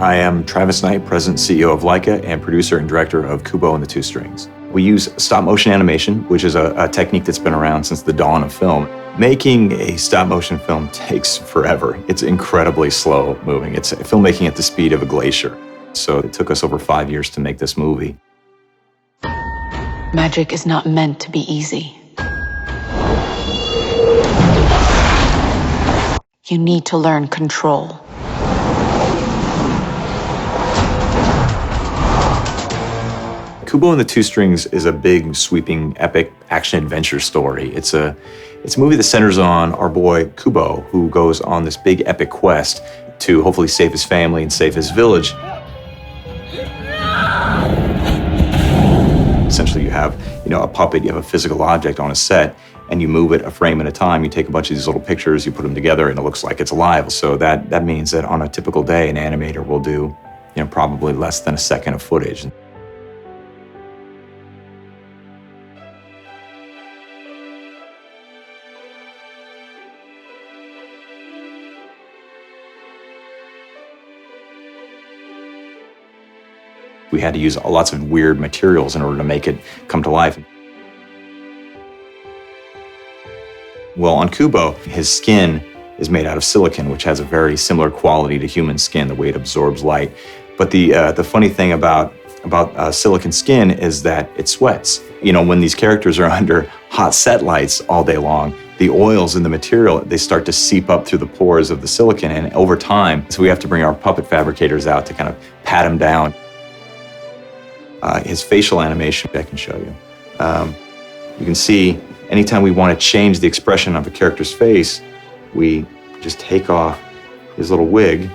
I am Travis Knight, President and CEO of Leica and producer and director of Kubo and the Two Strings. We use stop motion animation, which is a technique that's been around since the dawn of film. Making a stop motion film takes forever. It's incredibly slow moving. It's filmmaking at the speed of a glacier. So it took us over 5 years to make this movie. Magic is not meant to be easy. You need to learn control. Kubo and the Two Strings is a big, sweeping, epic action-adventure story. It's a movie that centers on our boy Kubo, who goes on this big, epic quest to hopefully save his family and save his village. Essentially, you have, a puppet, you have a physical object on a set, and you move it a frame at a time. You take a bunch of these little pictures, you put them together, and it looks like it's alive. So that means that on a typical day, an animator will do, probably less than a second of footage. We had to use lots of weird materials in order to make it come to life. Well, on Kubo, his skin is made out of silicon, which has a very similar quality to human skin, the way it absorbs light. But the funny thing about silicon skin is that it sweats. When these characters are under hot set lights all day long, the oils in the material, they start to seep up through the pores of the silicon, and over time, so we have to bring our puppet fabricators out to kind of pat him down. His facial animation, I can show you. You can see anytime we want to change the expression of a character's face, we just take off his little wig,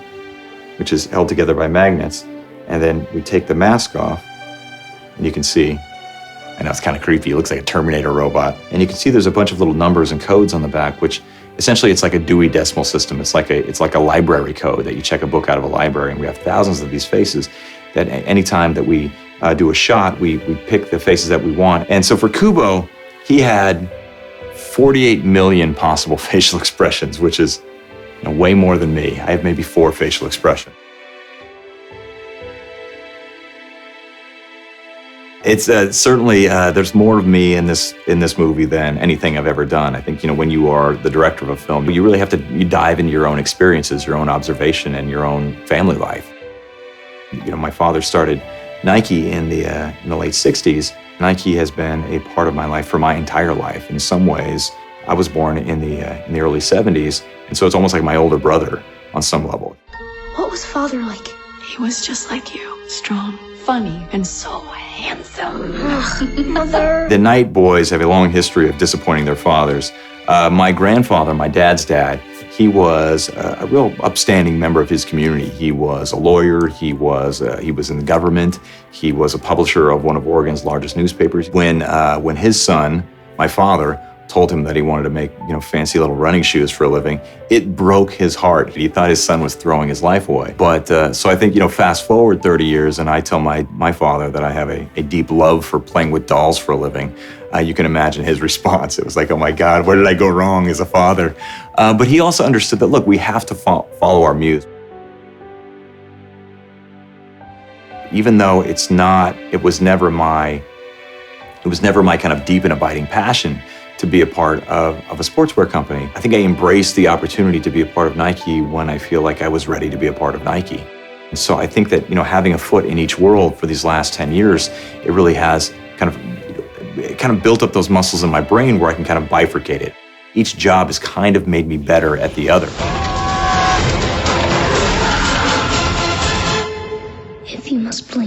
which is held together by magnets, and then we take the mask off, and you can see, I know it's kind of creepy, it looks like a Terminator robot, and you can see there's a bunch of little numbers and codes on the back, which essentially it's like a Dewey Decimal System. It's like a library code that you check a book out of a library, and we have thousands of these faces that anytime that we do a shot, we pick the faces that we want. And so for Kubo, he had 48 million possible facial expressions, which is way more than me. I have maybe 4 facial expressions. It's certainly, there's more of me in this movie than anything I've ever done. I think, when you are the director of a film, you really have to dive into your own experiences, your own observation, and your own family life. My father started Nike in the late 60s. Nike has been a part of my life for my entire life. In some ways, I was born in the early 70s, and so it's almost like my older brother on some level. What was Father like? He was just like you, strong, funny, and so handsome. Mother. The Knight boys have a long history of disappointing their fathers. My grandfather, my dad's dad, he was a real upstanding member of his community. He was a lawyer, he was in the government, he was a publisher of one of Oregon's largest newspapers. When his son, my father, told him that he wanted to make fancy little running shoes for a living, it broke his heart. He thought his son was throwing his life away. But so I think fast forward 30 years, and I tell my father that I have a deep love for playing with dolls for a living. You can imagine his response. It was like, oh my God, where did I go wrong as a father? But he also understood that, look, we have to follow our muse. Even though it was never my kind of deep and abiding passion to be a part of a sportswear company. I think I embraced the opportunity to be a part of Nike when I feel like I was ready to be a part of Nike. And so I think that, having a foot in each world for these last 10 years, it really has kind of built up those muscles in my brain where I can kind of bifurcate it. Each job has kind of made me better at the other. If you must blame